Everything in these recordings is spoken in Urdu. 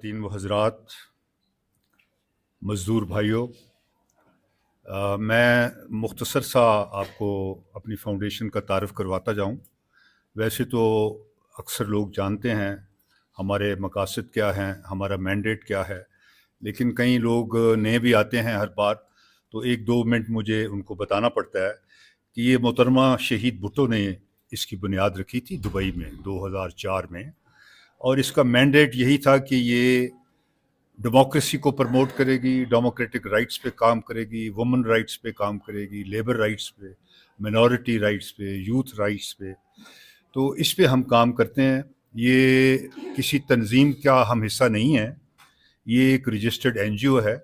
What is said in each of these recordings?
خواتین و حضرات، مزدور بھائیوں، میں مختصر سا آپ کو اپنی فاؤنڈیشن کا تعارف کرواتا جاؤں۔ ویسے تو اکثر لوگ جانتے ہیں ہمارے مقاصد کیا ہیں، ہمارا مینڈیٹ کیا ہے، لیکن کئی لوگ نئے بھی آتے ہیں ہر بار، تو ایک دو منٹ مجھے ان کو بتانا پڑتا ہے کہ یہ محترمہ شہید بھٹو نے اس کی بنیاد رکھی تھی دبئی میں 2004 میں، اور اس کا مینڈیٹ یہی تھا کہ یہ ڈیموکریسی کو پروموٹ کرے گی، ڈیموکریٹک رائٹس پہ کام کرے گی، وومن رائٹس پہ کام کرے گی، لیبر رائٹس پہ، منورٹی رائٹس پہ، یوتھ رائٹس پہ۔ تو اس پہ ہم کام کرتے ہیں۔ یہ کسی تنظیم کا ہم حصہ نہیں ہیں، یہ ایک رجسٹرڈ این جی او ہے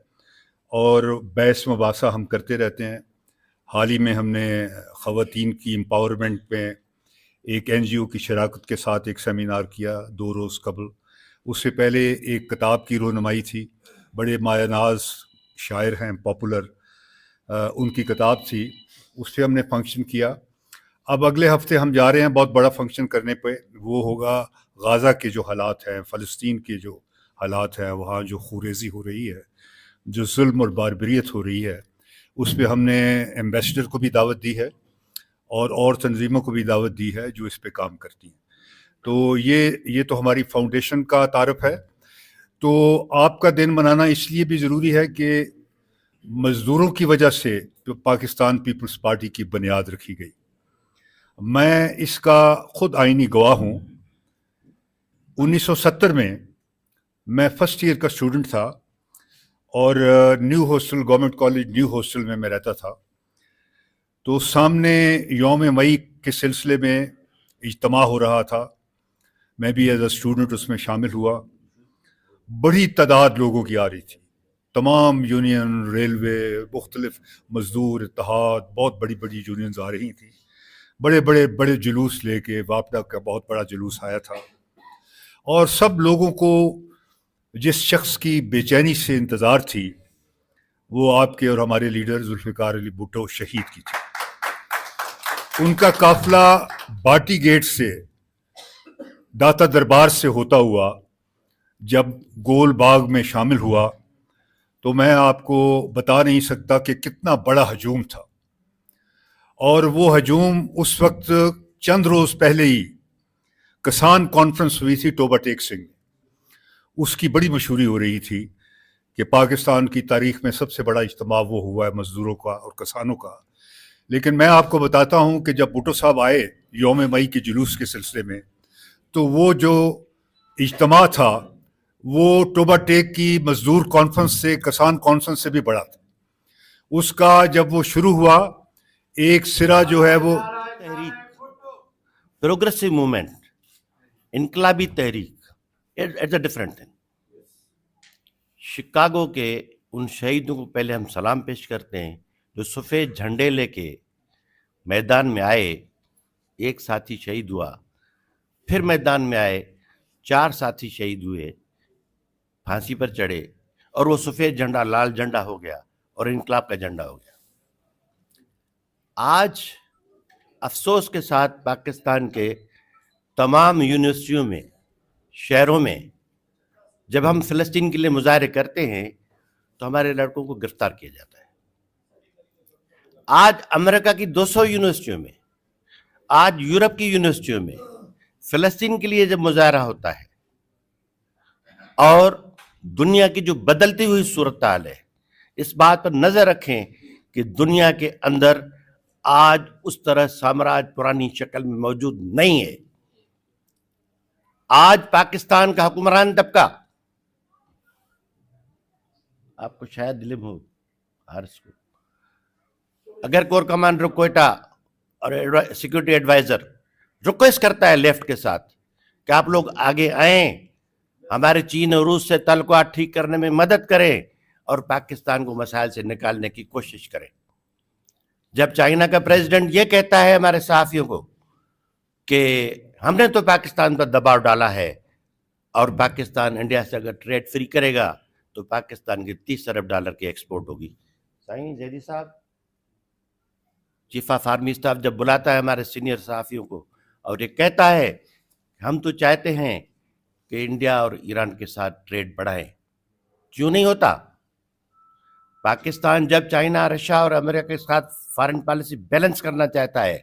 اور بحث مباحثہ ہم کرتے رہتے ہیں۔ حال ہی میں ہم نے خواتین کی امپاورمنٹ میں ایک این جی او کی شراکت کے ساتھ ایک سیمینار کیا 2 روز قبل۔ اس سے پہلے ایک کتاب کی رونمائی تھی، بڑے مایہ ناز شاعر ہیں پاپولر، ان کی کتاب تھی، اس پہ ہم نے فنکشن کیا۔ اب اگلے ہفتے ہم جا رہے ہیں بہت بڑا فنکشن کرنے پہ، وہ ہوگا غازہ کے جو حالات ہیں، فلسطین کے جو حالات ہیں، وہاں جو خوریزی ہو رہی ہے، جو ظلم اور باربریت ہو رہی ہے، اس پہ ہم نے ایمبیسڈر کو بھی دعوت دی ہے اور تنظیموں کو بھی دعوت دی ہے جو اس پہ کام کرتی ہیں۔ تو یہ تو ہماری فاؤنڈیشن کا تعارف ہے۔ تو آپ کا دن منانا اس لیے بھی ضروری ہے کہ مزدوروں کی وجہ سے پاکستان پیپلز پارٹی کی بنیاد رکھی گئی۔ میں اس کا خود آئینی گواہ ہوں۔ 1970 میں فرسٹ ایئر کا اسٹوڈنٹ تھا اور new hostel, government college new hostel میں رہتا تھا۔ تو سامنے یوم مئی کے سلسلے میں اجتماع ہو رہا تھا، میں بھی ایز اے اسٹوڈنٹ اس میں شامل ہوا۔ بڑی تعداد لوگوں کی آ رہی تھی، تمام یونین، ریلوے، مختلف مزدور اتحاد، بہت بڑی بڑی یونینز آ رہی تھیں، بڑے جلوس لے کے۔ واپڈا کا بہت بڑا جلوس آیا تھا، اور سب لوگوں کو جس شخص کی بے چینی سے انتظار تھی وہ آپ کے اور ہمارے لیڈر ذوالفقار علی بھٹو شہید کی تھی۔ ان کا قافلہ باٹی گیٹ سے، داتا دربار سے ہوتا ہوا جب گول باغ میں شامل ہوا، تو میں آپ کو بتا نہیں سکتا کہ کتنا بڑا ہجوم تھا۔ اور وہ ہجوم اس وقت چند روز پہلے ہی کسان کانفرنس ہوئی تھی ٹوبہ ٹیک سنگھ، اس کی بڑی مشہوری ہو رہی تھی کہ پاکستان کی تاریخ میں سب سے بڑا اجتماع وہ ہوا ہے مزدوروں کا اور کسانوں کا۔ لیکن میں آپ کو بتاتا ہوں کہ جب بھٹو صاحب آئے یوم مئی کے جلوس کے سلسلے میں، تو وہ جو اجتماع تھا وہ ٹوبہ ٹیک کی مزدور کانفرنس سے، کسان کانفرنس سے بھی بڑا تھا۔ اس کا جب وہ شروع ہوا، ایک سرا جو ہے وہ تحریک، پروگریسو موومنٹ، انقلابی تحریک، it's a different thing. Chicago کے ان شہیدوں کو پہلے ہم سلام پیش کرتے ہیں جو سفید جھنڈے لے کے میدان میں آئے۔ ایک ساتھی شہید ہوا، پھر میدان میں آئے، 4 ساتھی شہید ہوئے، پھانسی پر چڑھے، اور وہ سفید جھنڈا لال جھنڈا ہو گیا اور انقلاب کا جھنڈا ہو گیا۔ آج افسوس کے ساتھ پاکستان کے تمام یونیورسٹیوں میں، شہروں میں جب ہم فلسطین کے لیے مظاہرے کرتے ہیں تو ہمارے لڑکوں کو گرفتار کیا جاتا ہے۔ آج امریکہ کی 200 یونیورسٹیوں میں، آج یورپ کی یونیورسٹیوں میں فلسطین کے لیے جب مظاہرہ ہوتا ہے، اور دنیا کی جو بدلتی ہوئی صورتحال ہے، اس بات پر نظر رکھیں کہ دنیا کے اندر آج اس طرح سامراج پرانی شکل میں موجود نہیں ہے۔ آج پاکستان کا حکمران طبقہ، آپ کو شاید علم ہو، حارث کو، اگر کور کمانڈر کوئٹہ اور سیکورٹی ایڈوائزر ریکویسٹ کرتا ہے لیفٹ کے ساتھ کہ آپ لوگ آگے آئیں، ہمارے چین اور روس سے تعلقات ٹھیک کرنے میں مدد کریں اور پاکستان کو مسائل سے نکالنے کی کوشش کریں۔ جب چائنا کا پریزیڈنٹ یہ کہتا ہے ہمارے صحافیوں کو کہ ہم نے تو پاکستان پر دباؤ ڈالا ہے، اور پاکستان انڈیا سے اگر ٹریڈ فری کرے گا تو پاکستان کی 30 ارب ڈالر کی ایکسپورٹ ہوگی۔ سائیں زیدی صاحب، چیف آف آرمی اسٹاف جب بلاتا ہے ہمارے سینئر صحافیوں کو اور یہ کہتا ہے ہم تو چاہتے ہیں کہ انڈیا اور ایران کے ساتھ ٹریڈ بڑھائیں. کیوں نہیں ہوتا؟ پاکستان جب چائنا، رشیا اور امریکہ کے ساتھ فارن پالیسی بیلنس کرنا چاہتا ہے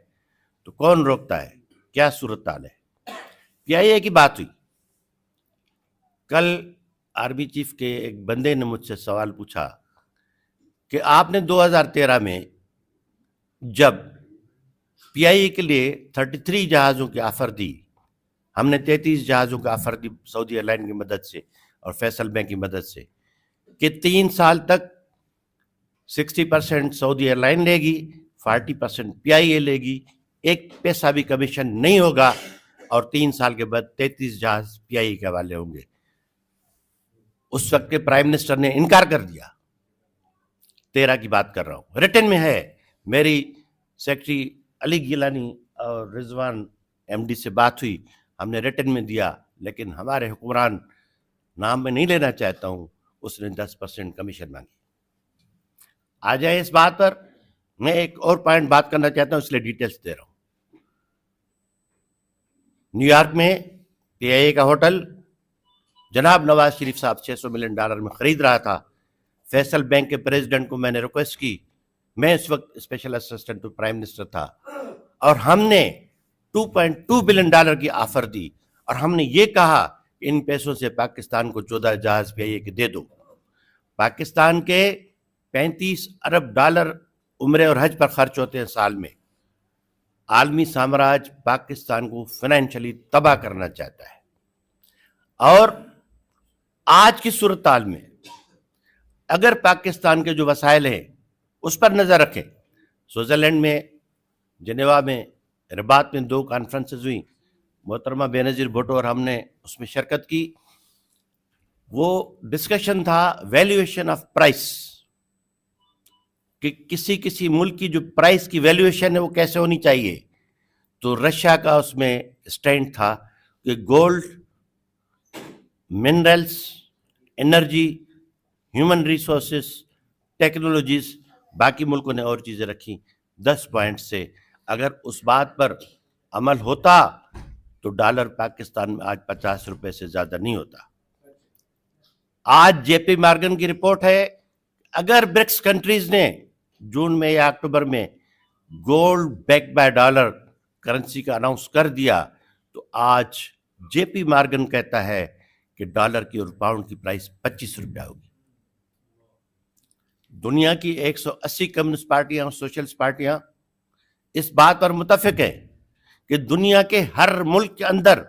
تو کون روکتا ہے؟ کیا صورتحال ہے؟ پی آئی اے کی بات ہوئی. کل آرمی چیف کے ایک بندے نے مجھ سے سوال پوچھا کہ آپ نے 2013 میں جب پی آئی اے کے لیے 33 جہازوں کی آفر دی، ہم نے 33 جہازوں کی آفر دی سعودی ایئر لائن کی مدد سے اور فیصل بینک کی مدد سے، کہ 3 سال تک 60% سعودی ایئر لائن لے گی، 40% پی آئی اے لے گی، 1 پیسہ بھی کمیشن نہیں ہوگا، اور 3 سال کے بعد 33 جہاز پی آئی اے کے حوالے ہوں گے. اس وقت کے پرائم منسٹر نے انکار کر دیا. 13 کی بات کر رہا ہوں، ریٹن میں ہے. میری سیکرٹری علی گیلانی اور رضوان ایم ڈی سے بات ہوئی، ہم نے ریٹن میں دیا، لیکن ہمارے حکمران، نام میں نہیں لینا چاہتا ہوں، اس نے 10% کمیشن مانگی. آ جائے اس بات پر. میں ایک اور پوائنٹ بات کرنا چاہتا ہوں، اس لیے ڈیٹیلز دے رہا ہوں. نیو یارک میں پی آئی اے کا ہوٹل جناب نواز شریف صاحب $600 ملین میں خرید رہا تھا. فیصل بینک کے پریزیڈنٹ کو میں نے ریکویسٹ کی، میں اس وقت special assistant to prime minister تھا، اور ہم نے $2.2 بلین کی آفر دی، اور ہم نے یہ کہا کہ ان پیسوں سے پاکستان کو 14 جہاز پی آئی اے کے دے دو. پاکستان کے $35 ارب عمرے اور حج پر خرچ ہوتے ہیں سال میں. عالمی سامراج پاکستان کو فائنینشلی تباہ کرنا چاہتا ہے. اور آج کی صورتحال میں اگر پاکستان کے جو وسائل ہیں اس پر نظر رکھیں. سوئٹزرلینڈ میں، جنیوا میں، رباط میں 2 کانفرنسز ہوئیں. محترمہ بے نظیر بھٹو اور ہم نے اس میں شرکت کی. وہ ڈسکشن تھا ویلیویشن آف پرائس، کہ کسی ملک کی جو پرائس کی ویلیویشن ہے وہ کیسے ہونی چاہیے. تو رشیا کا اس میں سٹینڈ تھا کہ gold, minerals, energy, human resources, technologies, باقی ملکوں نے اور چیزیں رکھی 10 پوائنٹ سے. اگر اس بات پر عمل ہوتا تو ڈالر پاکستان میں آج 50 روپے سے زیادہ نہیں ہوتا. آج جے پی مارگن کی رپورٹ ہے، اگر برکس کنٹریز نے جون میں یا اکتوبر میں gold back by dollar currency کا اناؤنس کر دیا تو آج جے پی مارگن کہتا ہے کہ ڈالر کی اور پاؤنڈ کی پرائس 25 روپیہ ہوگی. دنیا کی 180 کمیونسٹ پارٹیاں اور سوشلسٹ پارٹیاں اس بات پر متفق ہیں کہ دنیا کے ہر ملک کے اندر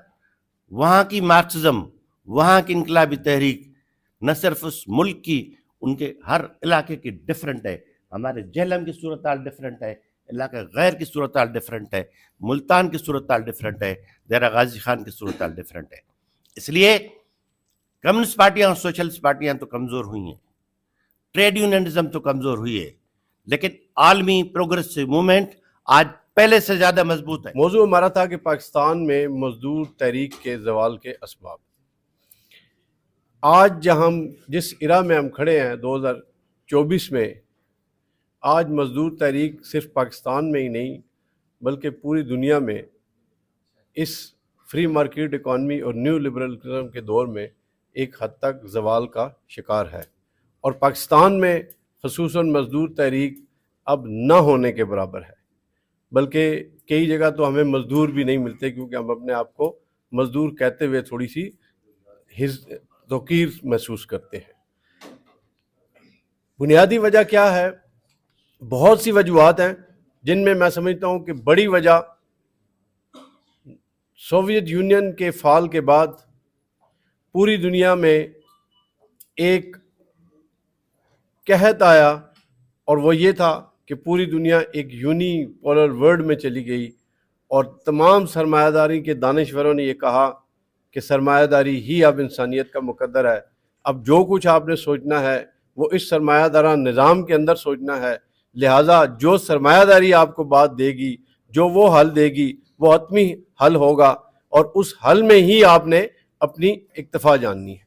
وہاں کی مارکسزم، وہاں کی انقلابی تحریک نہ صرف اس ملک کی، ان کے ہر علاقے کی ڈیفرنٹ ہے. ہمارے جہلم کی صورتحال ڈیفرنٹ ہے، علاقہ غیر کی صورتحال ڈیفرنٹ ہے، ملتان کی صورتحال ڈیفرنٹ ہے، دیرہ غازی خان کی صورتحال ڈیفرنٹ ہے. اس لیے کمیونسٹ پارٹیاں اور سوشلسٹ پارٹیاں تو کمزور ہوئی ہیں، ٹریڈ یونینزم تو کمزور ہوئی ہے، لیکن عالمی پروگریسو موومنٹ آج پہلے سے زیادہ مضبوط ہے. موضوع ہمارا تھا کہ پاکستان میں مزدور تحریک کے زوال کے اسباب. آج جس ایرا میں ہم کھڑے ہیں 2024 میں، آج مزدور تحریک صرف پاکستان میں ہی نہیں بلکہ پوری دنیا میں اس فری مارکیٹ اکانومی اور نیو لبرلزم کے دور میں ایک حد تک زوال کا شکار ہے. اور پاکستان میں خصوصاً مزدور تحریک اب نہ ہونے کے برابر ہے، بلکہ کئی جگہ تو ہمیں مزدور بھی نہیں ملتے، کیونکہ ہم اپنے آپ کو مزدور کہتے ہوئے تھوڑی سی توقیر محسوس کرتے ہیں. بنیادی وجہ کیا ہے؟ بہت سی وجوہات ہیں، جن میں سمجھتا ہوں کہ بڑی وجہ سوویت یونین کے فال کے بعد پوری دنیا میں ایک قحط آیا، اور وہ یہ تھا کہ پوری دنیا ایک یونی پولر ورلڈ میں چلی گئی، اور تمام سرمایہ داری کے دانشوروں نے یہ کہا کہ سرمایہ داری ہی اب انسانیت کا مقدر ہے. اب جو کچھ آپ نے سوچنا ہے وہ اس سرمایہ دارہ نظام کے اندر سوچنا ہے، لہٰذا جو سرمایہ داری آپ کو بات دے گی، جو وہ حل دے گی، وہ حتمی حل ہوگا، اور اس حل میں ہی آپ نے اپنی اکتفا جاننی ہے.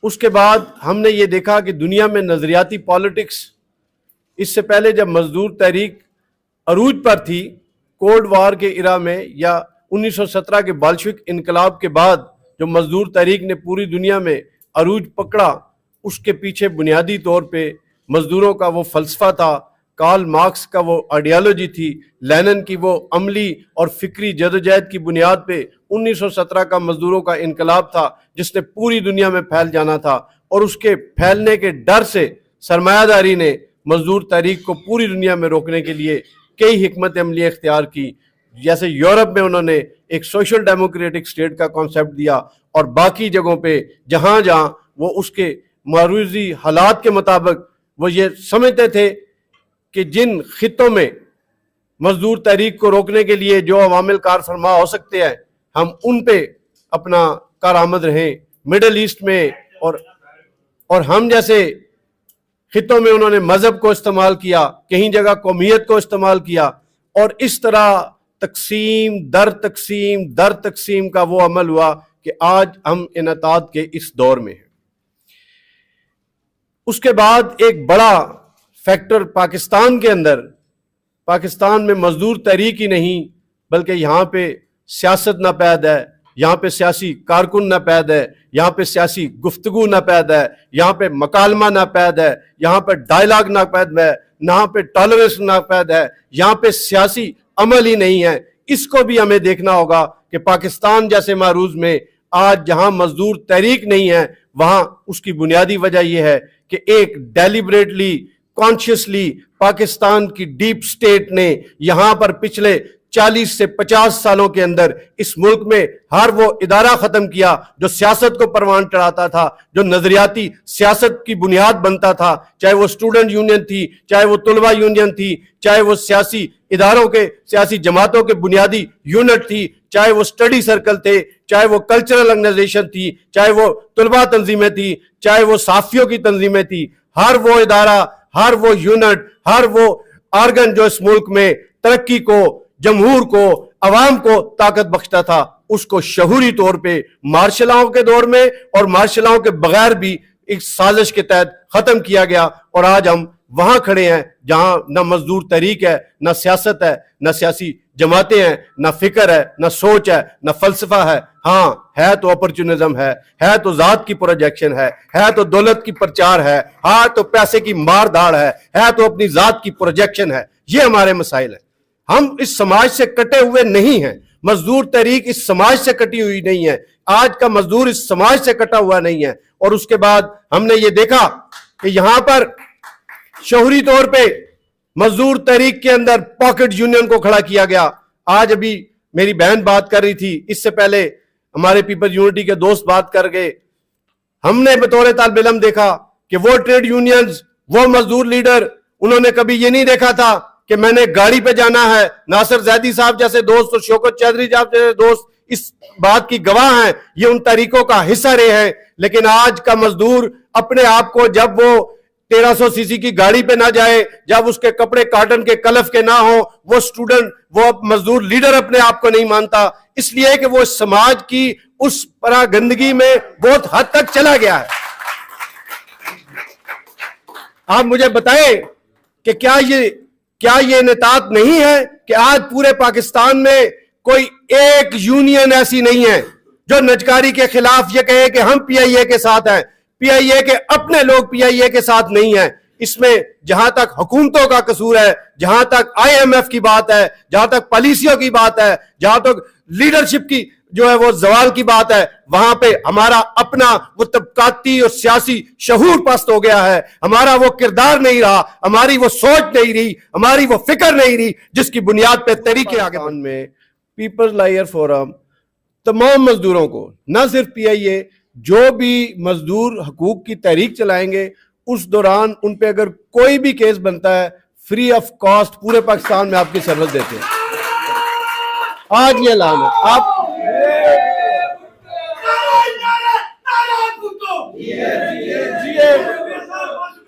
اس کے بعد ہم نے یہ دیکھا کہ دنیا میں نظریاتی پالیٹکس، اس سے پہلے جب مزدور تحریک عروج پر تھی کولڈ وار کے ایرا میں، یا 1917 کے بالشوک انقلاب کے بعد جو مزدور تحریک نے پوری دنیا میں عروج پکڑا، اس کے پیچھے بنیادی طور پہ مزدوروں کا وہ فلسفہ تھا، کارل مارکس کا وہ آئیڈیالوجی تھی، لینن کی وہ عملی اور فکری جدوجہد کی بنیاد پہ 1917 کا مزدوروں کا انقلاب تھا جس نے پوری دنیا میں پھیل جانا تھا، اور اس کے پھیلنے کے ڈر سے سرمایہ داری نے مزدور تحریک کو پوری دنیا میں روکنے کے لیے کئی حکمت عملی اختیار کی. جیسے یورپ میں انہوں نے ایک سوشل ڈیموکریٹک سٹیٹ کا کانسیپٹ دیا، اور باقی جگہوں پہ جہاں جہاں وہ اس کے معروضی حالات کے مطابق وہ یہ سمجھتے تھے کہ جن خطوں میں مزدور تحریک کو روکنے کے لیے جو عوامل کار فرما ہو سکتے ہیں ہم ان پہ اپنا کارآمد رہیں. مڈل ایسٹ میں اور ہم جیسے خطوں میں انہوں نے مذہب کو استعمال کیا، کہیں جگہ قومیت کو استعمال کیا، اور اس طرح تقسیم در تقسیم در تقسیم کا وہ عمل ہوا کہ آج ہم انحطاط کے اس دور میں ہیں. اس کے بعد ایک بڑا فیکٹر پاکستان کے اندر، پاکستان میں مزدور تحریک ہی نہیں بلکہ یہاں پہ سیاست ناپید ہے، یہاں پہ سیاسی کارکن ناپید ہے، یہاں پہ سیاسی گفتگو ناپید ہے، یہاں پہ مکالمہ ناپید ہے، یہاں پہ ڈائلاگ ناپید ہے، یہاں پہ ٹالرنس ناپید ہے، یہاں پہ سیاسی عمل ہی نہیں ہے. اس کو بھی ہمیں دیکھنا ہوگا کہ پاکستان جیسے معروض میں آج جہاں مزدور تحریک نہیں ہے وہاں اس کی بنیادی وجہ یہ ہے کہ ایک ڈیلیبریٹلی کانشیسلی پاکستان کی ڈیپ سٹیٹ نے یہاں پر پچھلے 40 سے 50 سالوں کے اندر اس ملک میں ہر وہ ادارہ ختم کیا جو سیاست کو پروان چڑھاتا تھا، جو نظریاتی سیاست کی بنیاد بنتا تھا، چاہے وہ اسٹوڈنٹ یونین تھی، چاہے وہ طلبہ یونین تھی، چاہے وہ سیاسی اداروں کے سیاسی جماعتوں کے بنیادی یونٹ تھی، چاہے وہ اسٹڈی سرکل تھے، چاہے وہ کلچرل آرگنائزیشن تھی، چاہے وہ طلبہ تنظیمیں تھی، چاہے وہ صحافیوں کی تنظیمیں تھی. ہر وہ ادارہ، ہر وہ یونٹ، ہر وہ آرگن جو اس ملک میں ترقی کو، جمہور کو، عوام کو طاقت بخشتا تھا، اس کو شعوری طور پہ مارشل لاؤ کے دور میں اور مارشل لاؤ کے بغیر بھی ایک سازش کے تحت ختم کیا گیا. اور آج ہم وہاں کھڑے ہیں جہاں نہ مزدور تحریک ہے، نہ سیاست ہے، نہ سیاسی جماعتیں ہیں، نہ فکر ہے، نہ سوچ ہے، نہ فلسفہ ہے. ہاں ہے تو اپرچونزم ہے تو ذات کی پروجیکشن ہے تو دولت کی پرچار ہے تو پیسے کی مار دھاڑ ہے تو اپنی ذات کی پروجیکشن ہے. یہ ہمارے مسائل ہیں. ہم اس سماج سے کٹے ہوئے نہیں ہیں. مزدور تحریک اس سماج سے کٹی ہوئی نہیں ہے. آج کا مزدور اس سماج سے کٹا ہوا نہیں ہے. اور اس کے بعد ہم نے یہ دیکھا کہ یہاں پر شہری طور پہ مزدور تحریک کے اندر پاکٹ یونین کو کھڑا کیا گیا. آج ابھی میری بہن بات کر رہی تھی، اس سے پہلے ہمارے پیپل یونٹی کے دوست بات کر گئے. ہم نے بطور طالب علم دیکھا کہ وہ ٹریڈ یونینز، وہ مزدور لیڈر، انہوں نے کبھی یہ نہیں دیکھا تھا کہ میں نے گاڑی پہ جانا ہے. ناصر زیدی صاحب جیسے دوست اور شوکت چودھری صاحب جیسے دوست اس بات کی گواہ ہیں، یہ ان تحریکوں کا حصہ رہے ہیں. لیکن آج کا مزدور اپنے آپ کو، جب وہ 1300 سی سی کی گاڑی پہ نہ جائے، جب اس کے کپڑے کاٹن کے کلف کے نہ ہوں، وہ سٹوڈنٹ، وہ مزدور لیڈر اپنے آپ کو نہیں مانتا. اس لیے کہ وہ سماج کی اس پرا گندگی میں بہت حد تک چلا گیا ہے. آپ مجھے بتائیں کہ کیا یہ انحطاط نہیں ہے کہ آج پورے پاکستان میں کوئی ایک یونین ایسی نہیں ہے جو نجکاری کے خلاف یہ کہے کہ ہم پی آئی اے کے ساتھ ہیں. پی آئی اے کے اپنے لوگ پی آئی اے کے ساتھ نہیں ہیں. اس میں جہاں تک حکومتوں کا قصور ہے، جہاں تک آئی ایم ایف کی بات ہے، جہاں تک پالیسیوں کی بات ہے، جہاں تک لیڈرشپ کی جو ہے وہ زوال کی بات ہے، وہاں پہ ہمارا اپنا وہ طبقاتی اور سیاسی شعور پست ہو گیا ہے. ہمارا وہ کردار نہیں رہا، ہماری وہ سوچ نہیں رہی، ہماری وہ فکر نہیں رہی جس کی بنیاد پہ طریقے آگے بڑھنے میں. پیپلز لائر فورم تمام مزدوروں کو، نہ صرف پی آئی اے، جو بھی مزدور حقوق کی تحریک چلائیں گے اس دوران ان پہ اگر کوئی بھی کیس بنتا ہے فری آف کاسٹ پورے پاکستان میں آپ کی سروس دیتے ہیں. آج یہ اعلان ہے.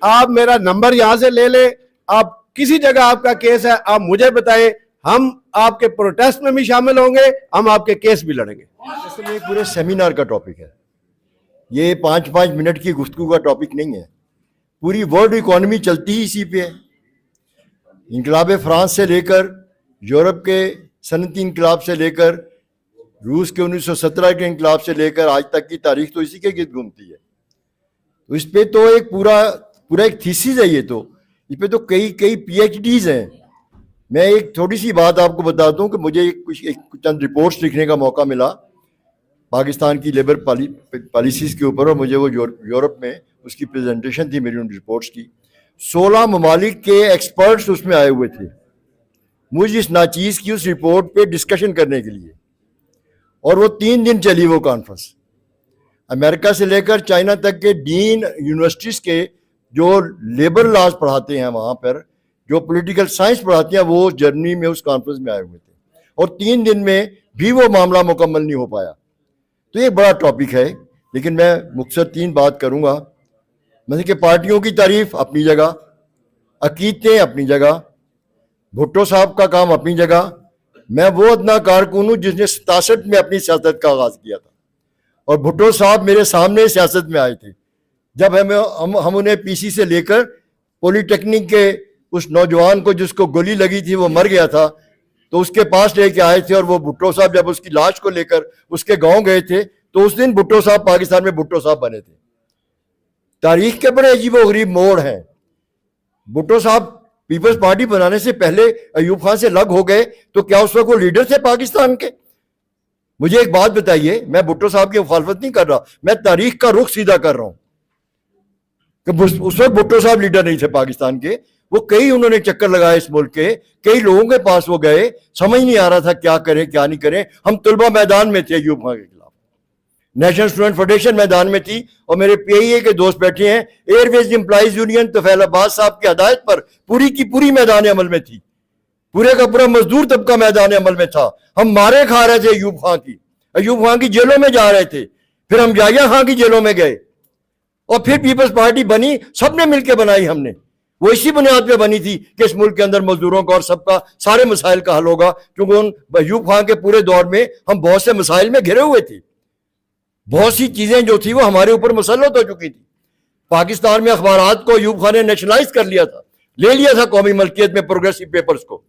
آپ میرا نمبر یہاں سے لے لیں، آپ کسی جگہ آپ کا کیس ہے آپ مجھے بتائیں، ہم آپ کے پروٹیسٹ میں بھی شامل ہوں گے، ہم آپ کے کیس بھی لڑیں گے. یہ پورے سیمینار کا ٹاپک ہے، یہ 5 منٹ کی گفتگو کا ٹاپک نہیں ہے. پوری ورلڈ اکانومی چلتی ہی اسی پہ ہے. انقلاب فرانس سے لے کر، یورپ کے صنعتی انقلاب سے لے کر، روس کے 1917 کے انقلاب سے لے کر آج تک کی تاریخ تو اسی کے گرد گھومتی ہے. تو اس پہ تو ایک پورا ایک تھیسس ہے. یہ تو اس پہ تو کئی پی ایچ ڈیز ہیں. میں ایک تھوڑی سی بات آپ کو بتاتا ہوں کہ مجھے کچھ چند رپورٹس لکھنے کا موقع ملا پاکستان کی لیبر پالیسیز کے اوپر, اور مجھے وہ یورپ میں اس کی پریزنٹیشن تھی میری ان رپورٹس کی. 16 ممالک کے ایکسپرٹس اس میں آئے ہوئے تھے مجھے اس ناچیز کی اس رپورٹ پہ ڈسکشن کرنے کے لیے, اور وہ 3 دن چلی وہ کانفرنس. امریکہ سے لے کر چائنا تک کے ڈین یونیورسٹیز کے جو لیبر لاز پڑھاتے ہیں وہاں پر, جو پولیٹیکل سائنس پڑھاتے ہیں, وہ جرمنی میں اس کانفرنس میں آئے ہوئے تھے, اور 3 دن میں بھی وہ معاملہ مکمل نہیں ہو پایا. تو یہ بڑا ٹاپک ہے, لیکن میں مختصر 3 بات کروں گا. مثلا کہ پارٹیوں کی تعریف اپنی جگہ, عقیدتیں اپنی جگہ, بھٹو صاحب کا کام اپنی جگہ. میں وہ ادنا کارکن ہوں جس نے 67 میں اپنی سیاست کا آغاز کیا تھا, اور بھٹو صاحب میرے سامنے سیاست میں آئے تھے جب ہم انہیں پی سی سے لے کر پولی ٹیکنک کے اس نوجوان کو جس کو گولی لگی تھی وہ مر گیا تھا, تو اس کے پاس لے کے آئے تھے. اور وہ بھٹو صاحب جب اس کی لاش کو لے کر اس کے گاؤں گئے تھے تو اس دن بھٹو صاحب پاکستان میں بھٹو صاحب بنے تھے. تاریخ کے بڑے عجیب و غریب موڑ ہیں. بھٹو صاحب پیپلز پارٹی بنانے سے پہلے ایوب خان سے الگ ہو گئے, تو کیا اس وقت وہ لیڈر تھے پاکستان کے؟ مجھے ایک بات بتائیے, میں بھٹو صاحب کی مخالفت نہیں کر رہا, میں تاریخ کا رخ سیدھا کر رہا ہوں کہ اس وقت بھٹو صاحب لیڈر نہیں تھے پاکستان کے. وہ کئی انہوں نے چکر لگائے اس ملک کے, کئی لوگوں کے پاس وہ گئے, سمجھ نہیں آ رہا تھا کیا کریں کیا نہیں کریں. ہم طلبہ میدان میں تھے ایوب خان کے خلاف, نیشنل اسٹوڈنٹ فیڈریشن میدان میں تھی, اور میرے پی آئی اے کے دوست بیٹھے ہیں. ایئر ویز امپلائیز یونین طفیل عباس صاحب کی ہدایت پر پوری کی پوری میدان عمل میں تھی, پورے کا پورا مزدور طبقہ میدان عمل میں تھا. ہم مارے کھا رہے تھے ایوب خان کی جیلوں میں جا رہے تھے, پھر ہم یحییٰ خان کی جیلوں میں گئے, اور پھر پیپلز پارٹی بنی, سب نے مل کے بنائی. ہم نے وہ اسی بنیاد پہ بنی تھی کہ اس ملک کے اندر مزدوروں کا اور سب کا سارے مسائل کا حل ہوگا, کیونکہ ان ایوب خان کے پورے دور میں ہم بہت سے مسائل میں گھرے ہوئے تھے. بہت سی چیزیں جو تھی وہ ہمارے اوپر مسلط ہو چکی تھی. پاکستان میں اخبارات کو ایوب خان نے نیشنلائز کر لیا تھا, لے لیا تھا قومی ملکیت میں پروگریسو پیپرز کو.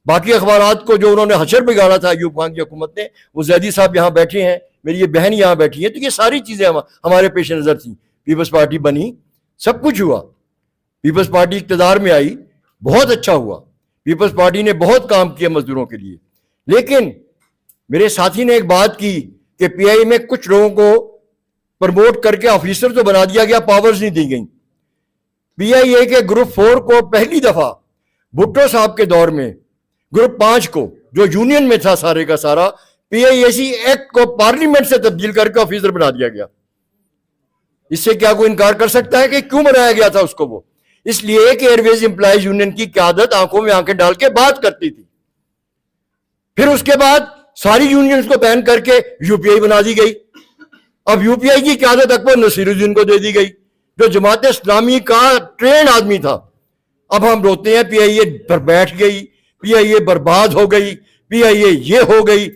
باقی اخبارات کو جو انہوں نے حشر بگاڑا تھا ایوب خان کی حکومت نے, وہ زیدی صاحب یہاں بیٹھے ہیں, میری یہ بہن یہاں بیٹھی ہے, تو یہ ساری چیزیں ہمارے پیش نظر تھیں. پیپلز پارٹی بنی, سب کچھ ہوا, پیپلز پارٹی اقتدار میں آئی, بہت اچھا ہوا, پیپلز پارٹی نے بہت کام کیا مزدوروں کے لیے. لیکن میرے ساتھی نے ایک بات کی کہ پی آئی میں کچھ لوگوں کو پروموٹ کر کے آفیسر تو بنا دیا گیا, پاورز نہیں دی گئیں. پی آئی اے کے گروپ 4 کو پہلی دفعہ بھٹو صاحب کے دور میں, گروپ 5 کو جو یونین میں تھا سارے کا سارا, پی آئی اے سی ایکٹ کو پارلیمنٹ سے تبدیل کر کے آفیسر بنا دیا گیا. اس سے کیا کوئی انکار کر سکتا ہے کہ کیوں بنایا گیا تھا اس کو؟ وہ اس لیے کہ ایئر ویز امپلائیز یونین کی قیادت آنکھوں میں آنکھیں ڈال کے بات کرتی تھی. پھر اس کے بعد ساری یونینز کو بین کر کے یو پی آئی بنا دی گئی. اب یو پی آئی کی قیادت اکبر نصیر الدین کو دے دی گئی, جو جماعت اسلامی کا ٹرین آدمی تھا. اب ہم روتے ہیں پی آئی اے پر بیٹھ گئی, پی آئی اے برباد ہو گئی, پی آئی اے یہ ہو گئی.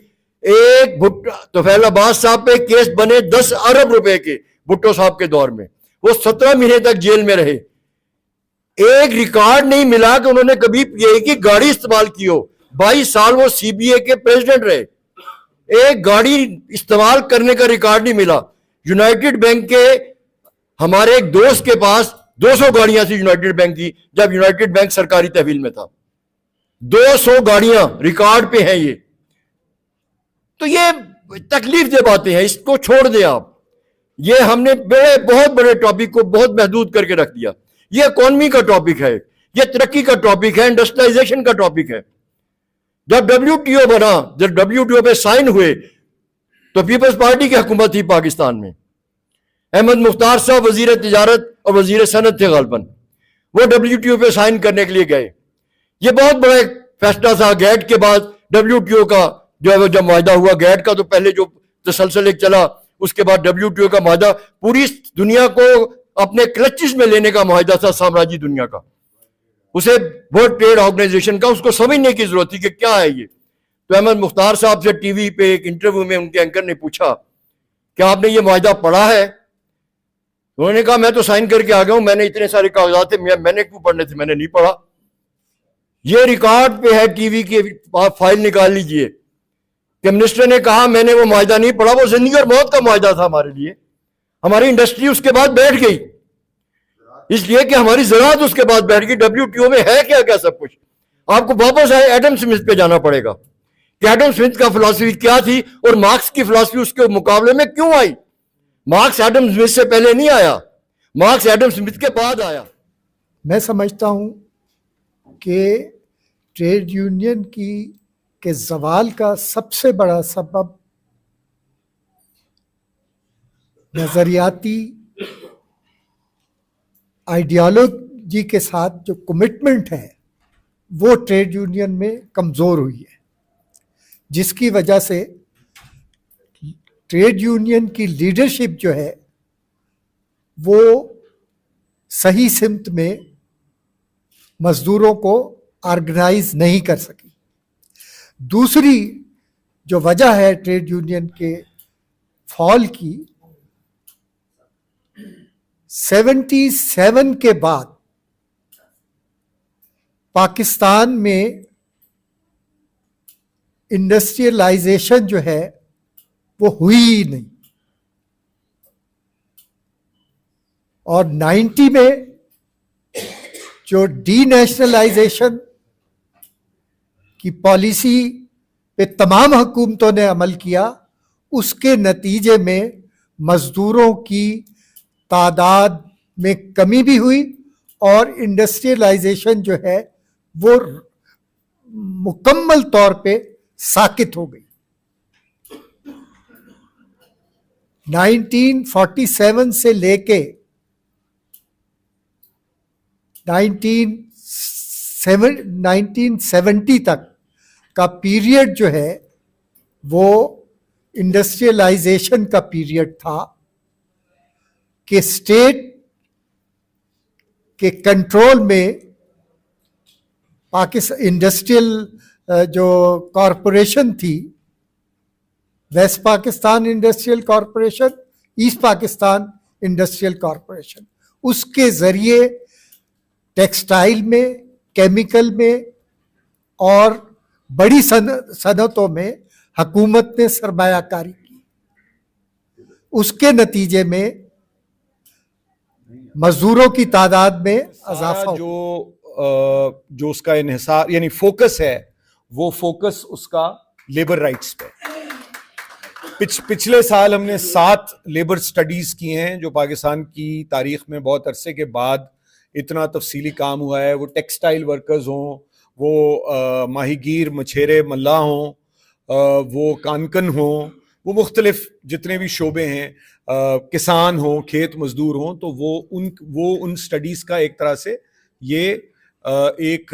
ایک طفیل عباس صاحب پہ کیس بنے 10 ارب روپے کے بھٹو صاحب کے دور میں, وہ 17 مہینے تک جیل میں رہے. ایک ریکارڈ نہیں ملا کہ انہوں نے کبھی پی آئی کی گاڑی استعمال کی ہو. 22 سال وہ سی بی اے کے پریزیڈنٹ رہے, ایک گاڑی استعمال کرنے کا ریکارڈ نہیں ملا. یونائٹڈ بینک کے ہمارے ایک دوست کے پاس 200 گاڑیاں تھی یونائٹڈ بینک کی, جب یونائٹڈ بینک سرکاری تحویل میں تھا. 200 گاڑیاں ریکارڈ پہ ہیں یہ. تو یہ تکلیف دہ باتیں ہیں, اس کو چھوڑ دیں آپ. یہ ہم نے بہت بڑے ٹاپک کو بہت محدود کر کے رکھ دیا. یہ اکانومی کا ٹاپک ہے, یہ ترقی کا ٹاپک ہے, انڈسٹریلائزیشن کا ٹاپک ہے. جب ڈبلیو ٹی او بنا, جب ڈبلیو ٹی او پہ سائن ہوئے تو پیپلز پارٹی کی حکومت تھی پاکستان میں. احمد مختار صاحب وزیر تجارت اور وزیر صنعت تھے غالباً, وہ ڈبلیو ٹی او پہ سائن کرنے کے لیے گئے. یہ بہت بڑا ایک فیصلہ تھا. گیٹ کے بعد ڈبلیو ٹی او کا جو ہے وہ جب معاہدہ ہوا, گیٹ کا تو پہلے جو تسلسل ایک چلا, اس کے بعد ڈبلیو ٹی او کا معاہدہ پوری دنیا کو اپنے کلچز میں لینے کا معاہدہ تھا, سامراجی دنیا کا, اسے ورلڈ ٹریڈ آرگنائزیشن کا, اس کو سمجھنے کی ضرورت تھی کہ کیا ہے یہ. تو احمد مختار صاحب سے ٹی وی پہ ایک انٹرویو میں ان کے اینکر نے پوچھا کہ آپ نے یہ معاہدہ پڑھا ہے؟ انہوں نے کہا میں تو سائن کر کے آ گیا ہوں, میں نے اتنے سارے کاغذات تھے, میں نے کیوں پڑھنے تھے, میں نے نہیں پڑھا. یہ ریکارڈ پہ ہے, ٹی وی کی فائل نکال لیجئے. کہ منسٹر نے کہا میں نے وہ معاہدہ نہیں پڑھا, وہ زندگی اور موت کا معاہدہ تھا ہمارے لیے. ہماری انڈسٹری اس کے بعد بیٹھ گئی, اس لیے کہ ہماری زراعت اس کے بعد بیٹھ گئی. WTO میں ہے کیا کیا سب کچھ. آپ کو واپس آئے ایڈم سمتھ پہ جانا پڑے گا کہ ایڈم سمتھ کا فلسفی کیا تھی اور مارکس کی فلسفی اس کے مقابلے میں کیوں آئی. مارکس ایڈم سمتھ سے پہلے نہیں آیا, مارکس ایڈم سمتھ کے بعد آیا. میں سمجھتا ہوں کہ ٹریڈ یونین کے زوال کا سب سے بڑا سبب نظریاتی آئیڈیالوجی کے ساتھ جو کمٹمنٹ ہے وہ ٹریڈ یونین میں کمزور ہوئی ہے, جس کی وجہ سے ٹریڈ یونین کی لیڈرشپ جو ہے وہ صحیح سمت میں مزدوروں کو آرگنائز نہیں کر سکی. دوسری جو وجہ ہے ٹریڈ یونین کے فال کی, 77 کے بعد پاکستان میں انڈسٹریلائزیشن جو ہے وہ ہوئی ہی نہیں, اور 90 میں جو ڈی نیشنلائزیشن کی پالیسی پہ تمام حکومتوں نے عمل کیا, اس کے نتیجے میں مزدوروں کی تعداد میں کمی بھی ہوئی اور انڈسٹریلائزیشن جو ہے وہ مکمل طور پہ ساکت ہو گئی. 1947 سے لے کے 1970 تک کا پیریڈ جو ہے وہ انڈسٹریلائزیشن کا پیریڈ تھا کہ اسٹیٹ کے کنٹرول میں پاکستان انڈسٹریل جو کارپوریشن تھی, West Pakistan Industrial Corporation, East Pakistan Industrial Corporation, اس کے ذریعے ٹیکسٹائل میں, کیمیکل میں اور بڑی صنعتوں میں حکومت نے سرمایہ کاری کی. اس کے نتیجے میں مزدوروں کی تعداد میں اضافہ جو اس کا انحصار یعنی فوکس ہے, وہ فوکس اس کا لیبر رائٹس پہ. پچھلے سال ہم نے 7 لیبر سٹڈیز کی ہیں جو پاکستان کی تاریخ میں بہت عرصے کے بعد اتنا تفصیلی کام ہوا ہے. وہ ٹیکسٹائل ورکرز ہوں, وہ ماہی گیر مچھیرے ملاح ہوں, وہ کانکن ہوں, وہ مختلف جتنے بھی شعبے ہیں, کسان ہوں, کھیت مزدور ہوں, تو وہ ان سٹڈیز کا ایک طرح سے یہ ایک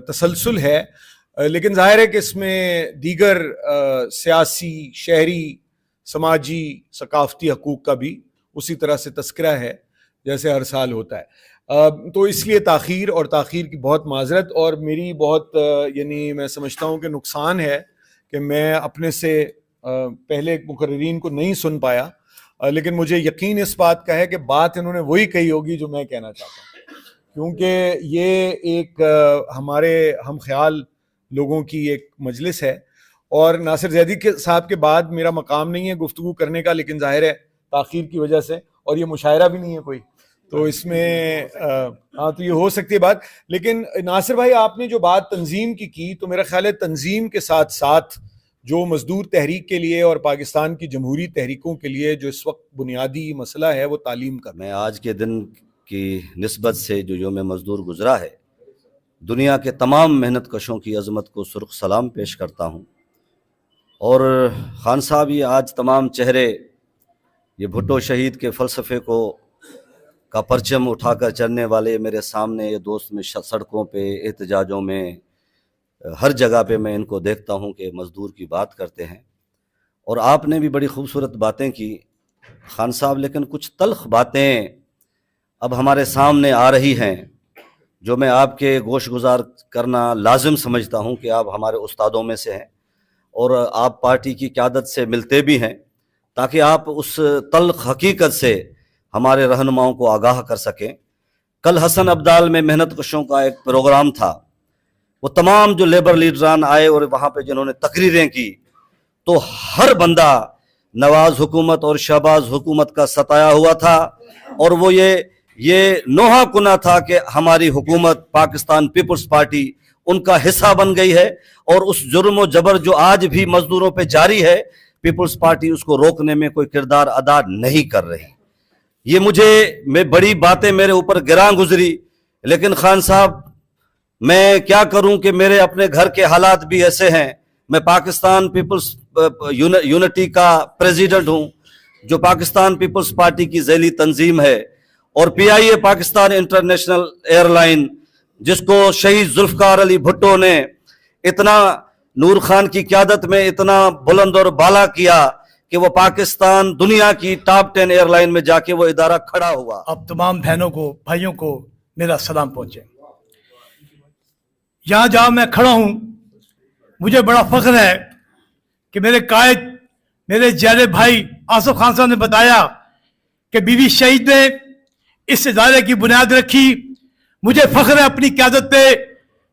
تسلسل ہے. لیکن ظاہر ہے کہ اس میں دیگر سیاسی, شہری, سماجی, ثقافتی حقوق کا بھی اسی طرح سے تذکرہ ہے جیسے ہر سال ہوتا ہے. تو اس لیے تاخیر کی بہت معذرت, اور میری بہت یعنی میں سمجھتا ہوں کہ نقصان ہے کہ میں اپنے سے پہلے مقررین کو نہیں سن پایا, لیکن مجھے یقین اس بات کا ہے کہ بات انہوں نے وہی کہی ہوگی جو میں کہنا چاہتا ہوں, کیونکہ یہ ایک ہمارے ہم خیال لوگوں کی ایک مجلس ہے, اور ناصر زیدی کے صاحب کے بعد میرا مقام نہیں ہے گفتگو کرنے کا, لیکن ظاہر ہے تاخیر کی وجہ سے, اور یہ مشاعرہ بھی نہیں ہے کوئی, تو اس میں تو یہ ہو سکتی ہے بات. لیکن ناصر بھائی آپ نے جو بات تنظیم کی تو میرا خیال ہے تنظیم کے ساتھ ساتھ جو مزدور تحریک کے لیے اور پاکستان کی جمہوری تحریکوں کے لیے جو اس وقت بنیادی مسئلہ ہے وہ تعلیم کا. میں آج کے دن کی نسبت سے جو یوم مزدور گزرا ہے, دنیا کے تمام محنت کشوں کی عظمت کو سرخ سلام پیش کرتا ہوں. اور خان صاحب, یہ آج تمام چہرے یہ بھٹو شہید کے فلسفے کا پرچم اٹھا کر چلنے والے میرے سامنے, یہ دوست میں سڑکوں پہ, احتجاجوں میں, ہر جگہ پہ میں ان کو دیکھتا ہوں کہ مزدور کی بات کرتے ہیں. اور آپ نے بھی بڑی خوبصورت باتیں کی خان صاحب, لیکن کچھ تلخ باتیں اب ہمارے سامنے آ رہی ہیں جو میں آپ کے گوش گزار کرنا لازم سمجھتا ہوں کہ آپ ہمارے استادوں میں سے ہیں اور آپ پارٹی کی قیادت سے ملتے بھی ہیں, تاکہ آپ اس تلخ حقیقت سے ہمارے رہنماؤں کو آگاہ کر سکیں. کل حسن ابدال میں محنت کشوں کا ایک پروگرام تھا, وہ تمام جو لیبر لیڈران آئے اور وہاں پہ جنہوں نے تقریریں کی، تو ہر بندہ نواز حکومت اور شہباز حکومت کا ستایا ہوا تھا، اور وہ یہ نوحہ کنا تھا کہ ہماری حکومت پاکستان پیپلز پارٹی ان کا حصہ بن گئی ہے، اور اس جرم و جبر جو آج بھی مزدوروں پہ جاری ہے، پیپلز پارٹی اس کو روکنے میں کوئی کردار ادا نہیں کر رہی۔ یہ میں بڑی باتیں میرے اوپر گراں گزری، لیکن خان صاحب میں کیا کروں کہ میرے اپنے گھر کے حالات بھی ایسے ہیں۔ میں پاکستان پیپلز یونٹی کا پریزیڈنٹ ہوں، جو پاکستان پیپلز پارٹی کی ذیلی تنظیم ہے، اور پی آئی اے پاکستان انٹرنیشنل ایئر لائن، جس کو شہید ذوالفقار علی بھٹو نے اتنا نور خان کی قیادت میں اتنا بلند اور بالا کیا کہ وہ پاکستان دنیا کی ٹاپ 10 ایئر لائن میں جا کے وہ ادارہ کھڑا ہوا۔ اب تمام بہنوں کو، بھائیوں کو میرا سلام پہنچے۔ یہاں جہاں میں کھڑا ہوں، مجھے بڑا فخر ہے کہ میرے قائد، میرے جیلے بھائی آصف خان صاحب نے بتایا کہ بی بی شہید نے اس ادارے کی بنیاد رکھی۔ مجھے فخر ہے اپنی قیادت پہ،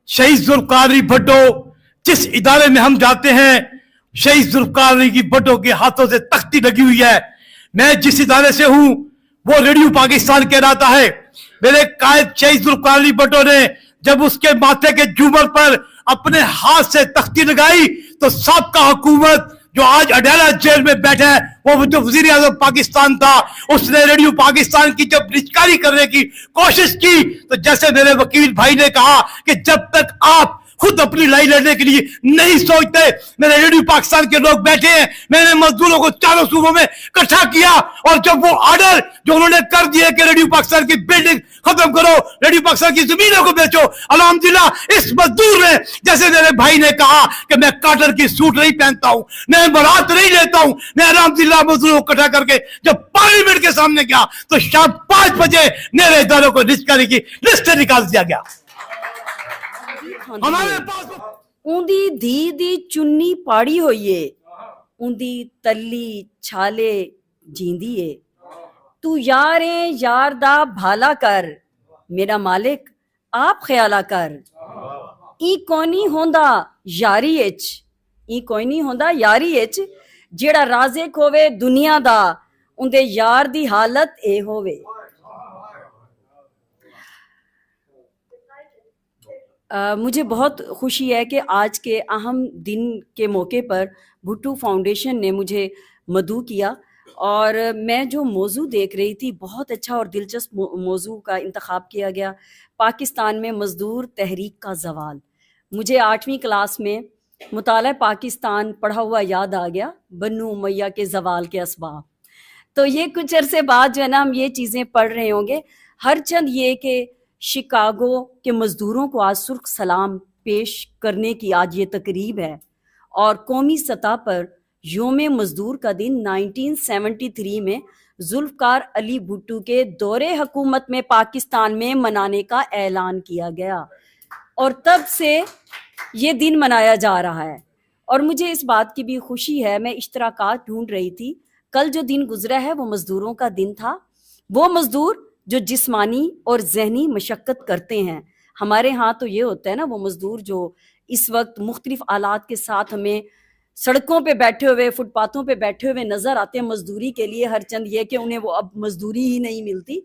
شہید ذوالفقار علی بھٹو جس ادارے میں ہم جاتے ہیں، شہید ذوالفقار علی بھٹو کے ہاتھوں سے تختی لگی ہوئی ہے۔ میں جس ادارے سے ہوں وہ ریڈیو پاکستان کہلاتا ہے۔ میرے قائد شہید ذوالفقار علی بھٹو نے جب اس کے ماتھے کے جومر پر اپنے ہاتھ سے تختی لگائی تو سابقہ حکومت جو آج اڈیالہ جیل میں بیٹھا ہے، وہ جو وزیر اعظم پاکستان تھا، اس نے ریڈیو پاکستان کی جب نجکاری کرنے کی کوشش کی تو جیسے میرے وکیل بھائی نے کہا کہ جب تک آپ خود اپنی لڑائی لڑنے کے لیے نہیں سوچتے، میرے ریڈیو پاکستان کے لوگ بیٹھے ہیں، میں نے مزدوروں کو چاروں صوبوں میں اکٹھا کیا، اور جب وہ آرڈر جو انہوں نے کر دیے کہ ریڈیو پاکستان کی بلڈنگ ختم کرو، ریڈیو پاکستان کی زمینوں کو بیچو، الحمدللہ اس مزدور نے، جیسے میرے بھائی نے کہا کہ میں کاٹن کی سوٹ نہیں پہنتا ہوں، میں برات نہیں لیتا ہوں، میں الحمدللہ مزدوروں کو اکٹھا کر کے جب پارلیمنٹ کے سامنے گیا تو شام 5 بجے میرے اداروں کو نجکاری کی لسٹ نکال دیا گیا۔ ہمارے پاس اُندی دھی دی چنی پاڑی ہوئیے، اُندی تلی چھالے جیندیے، تو یاریں یار دا بھالا کر، میرا مالک آپ خیالہ کر، ای کونی ہوندا یاری اچ، ای کوئی نہیں ہوندا یاری اچ، جیڑا رازق ہووے دنیا دا، اندے یار دی حالت اے ہووے۔ مجھے بہت خوشی ہے کہ آج کے اہم دن کے موقع پر بھٹو فاؤنڈیشن نے مجھے مدعو کیا، اور میں جو موضوع دیکھ رہی تھی بہت اچھا اور دلچسپ موضوع کا انتخاب کیا گیا، پاکستان میں مزدور تحریک کا زوال۔ مجھے 8ویں کلاس میں مطالعہ پاکستان پڑھا ہوا یاد آ گیا، بنو امیہ کے زوال کے اسباب۔ تو یہ کچھ عرصے بعد جو ہے نا ہم یہ چیزیں پڑھ رہے ہوں گے، ہر چند یہ کہ شکاگو کے مزدوروں کو آج سرخ سلام پیش کرنے کی آج یہ تقریب ہے، اور قومی سطح پر یوم مزدور کا دن 1973 میں ذوالفقار علی بھٹو کے دور حکومت میں پاکستان میں منانے کا اعلان کیا گیا، اور تب سے یہ دن منایا جا رہا ہے۔ اور مجھے اس بات کی بھی خوشی ہے، میں اشتراکات ڈھونڈ رہی تھی، کل جو دن گزرا ہے وہ مزدوروں کا دن تھا، وہ مزدور جو جسمانی اور ذہنی مشقت کرتے ہیں۔ ہمارے ہاں تو یہ ہوتا ہے نا، وہ مزدور جو اس وقت مختلف آلات کے ساتھ ہمیں سڑکوں پہ بیٹھے ہوئے، فٹ پاتھوں پہ بیٹھے ہوئے نظر آتے ہیں مزدوری کے لیے، ہر چند یہ کہ انہیں وہ اب مزدوری ہی نہیں ملتی،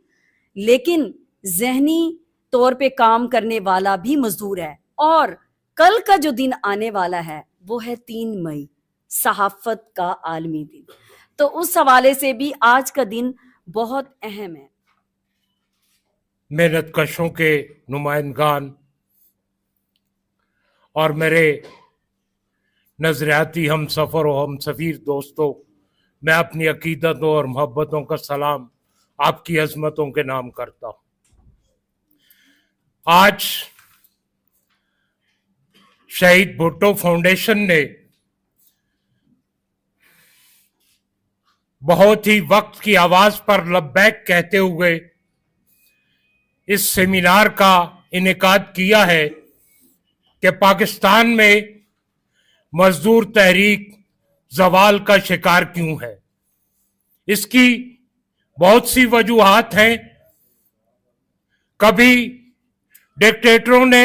لیکن ذہنی طور پہ کام کرنے والا بھی مزدور ہے۔ اور کل کا جو دن آنے والا ہے وہ ہے 3 مئی، صحافت کا عالمی دن، تو اس حوالے سے بھی آج کا دن بہت اہم ہے۔ محنت کشوں کے نمائندگان اور میرے نظریاتی ہم سفر و ہم سفیر دوستوں، میں اپنی عقیدتوں اور محبتوں کا سلام آپ کی عظمتوں کے نام کرتا ہوں۔ آج شہید بھٹو فاؤنڈیشن نے بہت ہی وقت کی آواز پر لبیک کہتے ہوئے اس سیمینار کا انعقاد کیا ہے کہ پاکستان میں مزدور تحریک زوال کا شکار کیوں ہے۔ اس کی بہت سی وجوہات ہیں۔ کبھی ڈکٹیٹروں نے